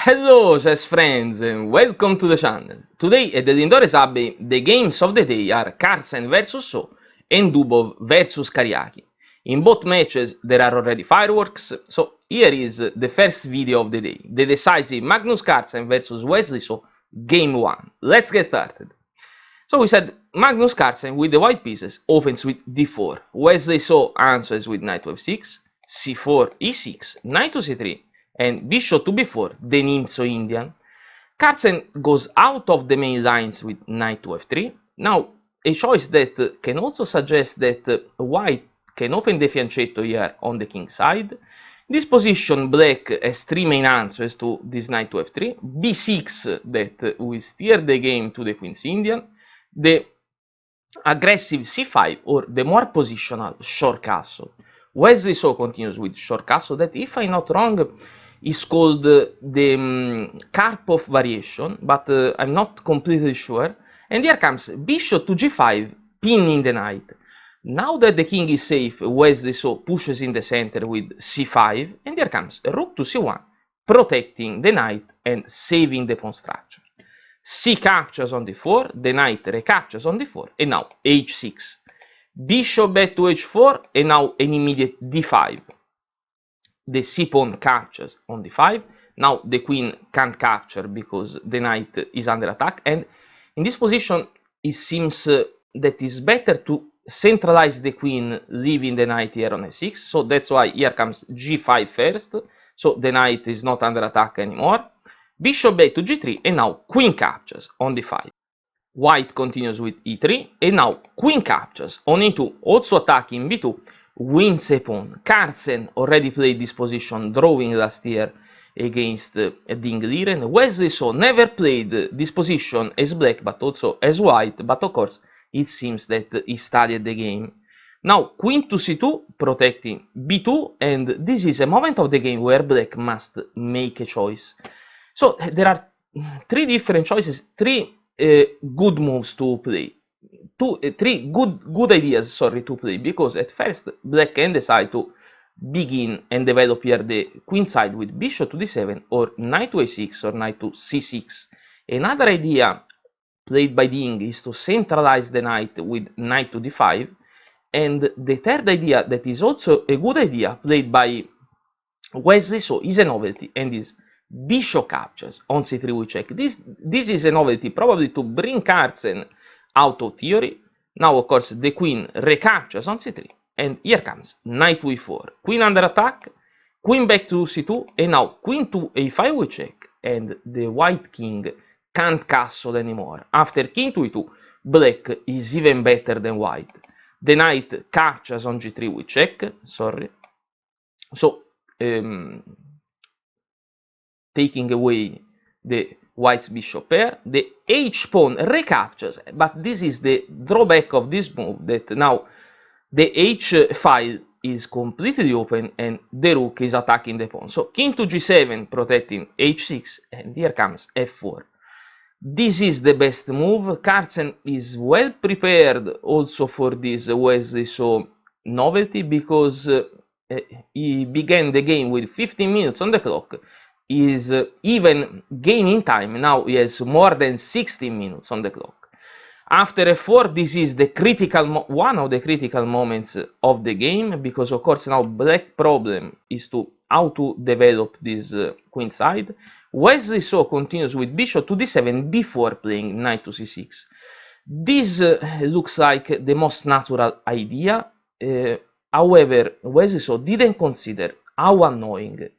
Hello chess friends and welcome to the channel. Today at the Lindores Abbey the games of the day are Carlsen vs So and Dubov vs Karjakin. In both matches there are already fireworks, so here is the first video of the day, the decisive Magnus Carlsen vs Wesley So game 1. Let's get started. So we said Magnus Carlsen with the white pieces opens with d4, Wesley So answers with knight to f6, c4, e6, knight to c3, and bishop to b4, the Nimzo-Indian. Carlsen goes out of the main lines with knight to f3. Now, a choice that can also suggest that white can open the fianchetto here on the king side. In this position, black has three main answers to this knight to f3, b6 that will steer the game to the queen's Indian, the aggressive c5 or the more positional short castle. Wesley So continues with short castle that, if I'm not wrong, is called the Karpov variation, but I'm not completely sure. And here comes bishop to g5, pinning the knight. Now that the king is safe, Wesley So pushes in the center with c5, and here comes rook to c1, protecting the knight and saving the pawn structure. C captures on d4, the knight recaptures on d4, and now h6. Bishop back to h4, and now an immediate d5. The c-pawn captures on d5. Now the queen can't capture because the knight is under attack, and in this position it seems that it's better to centralize the queen, leaving the knight here on f6. So that's why here comes g5 first, so the knight is not under attack anymore. Bishop back to g3, and now queen captures on d5. White continues with e3, and now queen captures on e2, also attacking b2, wins a pawn. Carlsen already played this position, drawing last year against Ding Liren. Wesley So never played this position as black, but also as white, but of course it seems that he studied the game. Now queen to c2, protecting b2, and this is a moment of the game where black must make a choice. So there are three different choices, three good moves to play. Three good ideas, sorry, to play, because at first black can decide to begin and develop here the queen side with bishop to d7 or knight to a6 or knight to c6. Another idea played by Ding is to centralize the knight with knight to d5, and the third idea that is also a good idea played by Wesley So is a novelty, and is bishop captures on c3 we check. This is a novelty probably to bring Carlsen out of theory. Now of course the queen recaptures on c3, and here comes knight to e4, queen under attack, queen back to c2, and now queen to a5 we check, and the white king can't castle anymore. After king to e2, black is even better than white. The knight captures on g3 we check, sorry, so taking away the white's bishop pair. The h-pawn recaptures, but this is the drawback of this move, that now the h-file is completely open and the rook is attacking the pawn. So king to g7, protecting h6, and here comes f4. This is the best move. Carlsen is well prepared also for this Wesley So novelty, because he began the game with 15 minutes on the clock, is even gaining time. Now he has more than 16 minutes on the clock. After f4, this is the critical one of the critical moments of the game, because of course now black problem is to how to develop this queen side. Wesley So continues with bishop to d7 before playing knight to c6. This looks like the most natural idea. However, Wesley So didn't consider how annoying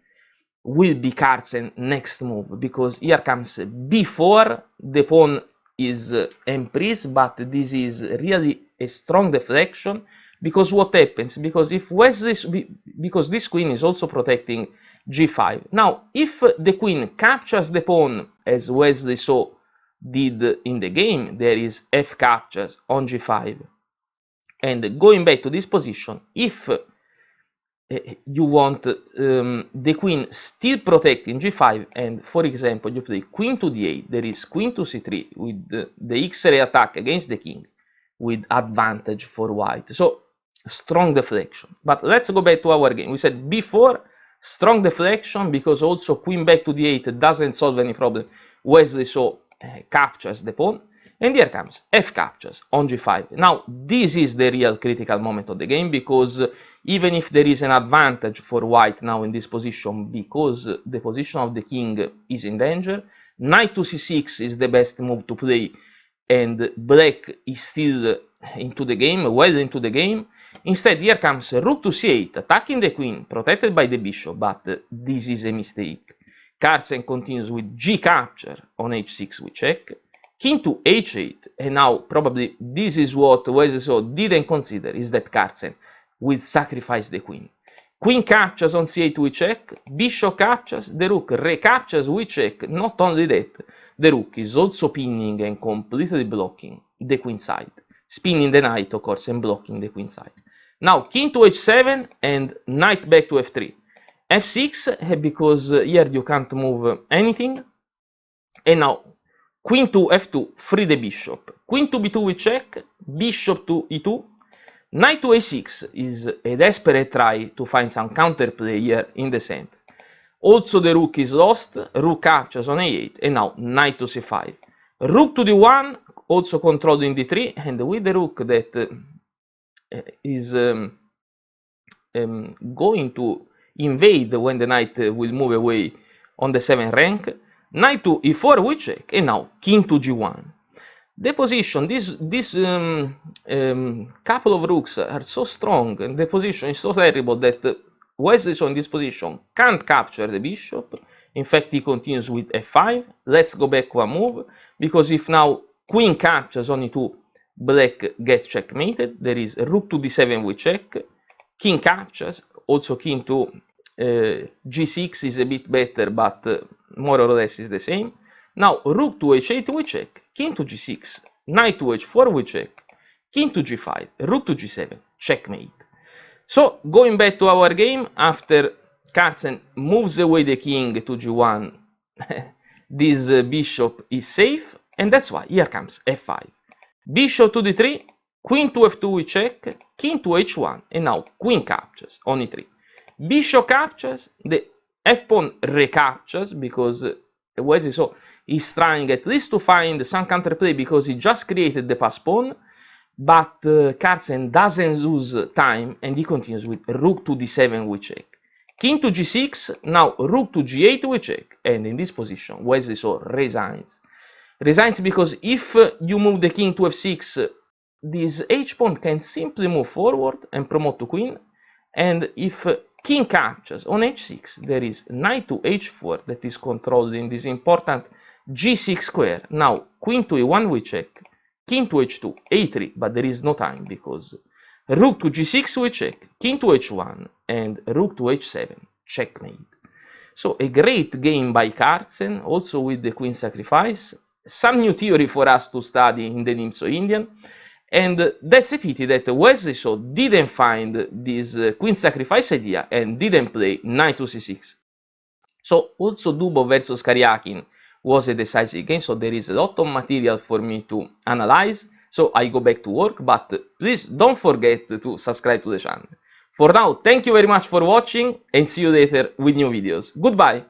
will be Carlsen's next move, because here comes b4, the pawn is emprise, but this is really a strong deflection, because what happens, because if because this queen is also protecting g5. Now if the queen captures the pawn as Wesley So did in the game, there is f captures on g5, and going back to this position, if you want the queen still protecting g5, and for example you play queen to d8, there is queen to c3 with the x-ray attack against the king with advantage for white. So strong deflection. But let's go back to our game. We said b4, Strong deflection, because also queen back to d8 doesn't solve any problem. Wesley So captures the pawn. And here comes f captures on g5. Now, this is the real critical moment of the game, because even if there is an advantage for white now in this position, because the position of the king is in danger, knight to c6 is the best move to play, and black is still into the game, well into the game. Instead, here comes rook to c8, attacking the queen, protected by the bishop, but this is a mistake. Carlsen continues with g capture on h6 we check. King to h8, and now probably this is what Wesley So didn't consider, is that Carlsen will sacrifice the queen. Queen captures on c8 we check, bishop captures, the rook recaptures we check. Not only that, the rook is also pinning and completely blocking the queen side, spinning the knight of course and blocking the queen side. Now king to h7 and knight back to f3. f6 because here you can't move anything, and now queen to f2, free the bishop. Queen to b2 we check, bishop to e2. Knight to a6 is a desperate try to find some counterplay here in the center. Also the rook is lost, rook captures on a8, and now knight to c5. Rook to d1, also controlled in d3, and with the rook that is going to invade when the knight will move away on the 7th rank. Knight to e4 we check, and now king to g1. The position, this couple of rooks are so strong, and the position is so terrible that Wesley So in this position can't capture the bishop. In fact, he continues with f5. Let's go back one move, because if now queen captures on e2, black gets checkmated. There is rook to d7 we check, king captures, also king to g6 is a bit better, but more or less is the same. Now rook to h8 we check, king to g6, knight to h4 we check, king to g5, rook to g7, checkmate. So going back to our game, after Carlsen moves away the king to g1, this bishop is safe, and that's why here comes f5. Bishop to d3, queen to f2 we check, king to h1, and now queen captures on e3. Bishop captures, the f-pawn recaptures, because Wesley So is trying at least to find some counterplay, because he just created the pass pawn, but Carlsen doesn't lose time, and he continues with rook to d7 we check. King to g6, now rook to g8 we check, and in this position Wesley So resigns. Resigns because if you move the king to f6, this h-pawn can simply move forward and promote to queen, and if king captures on h6, there is knight to h4 that is controlled in this important g6 square. Now queen to e1 we check, king to h2, a3, but there is no time because rook to g6 we check, king to h1, and rook to h7, checkmate. So a great game by Carlsen, also with the queen sacrifice. Some new theory for us to study in the Nimzo-Indian. And that's a pity that Wesley So didn't find this queen sacrifice idea and didn't play knight to c6. So also Dubov versus Karjakin was a decisive game, so there is a lot of material for me to analyze. So I go back to work, but please don't forget to subscribe to the channel. For now, thank you very much for watching, and see you later with new videos. Goodbye!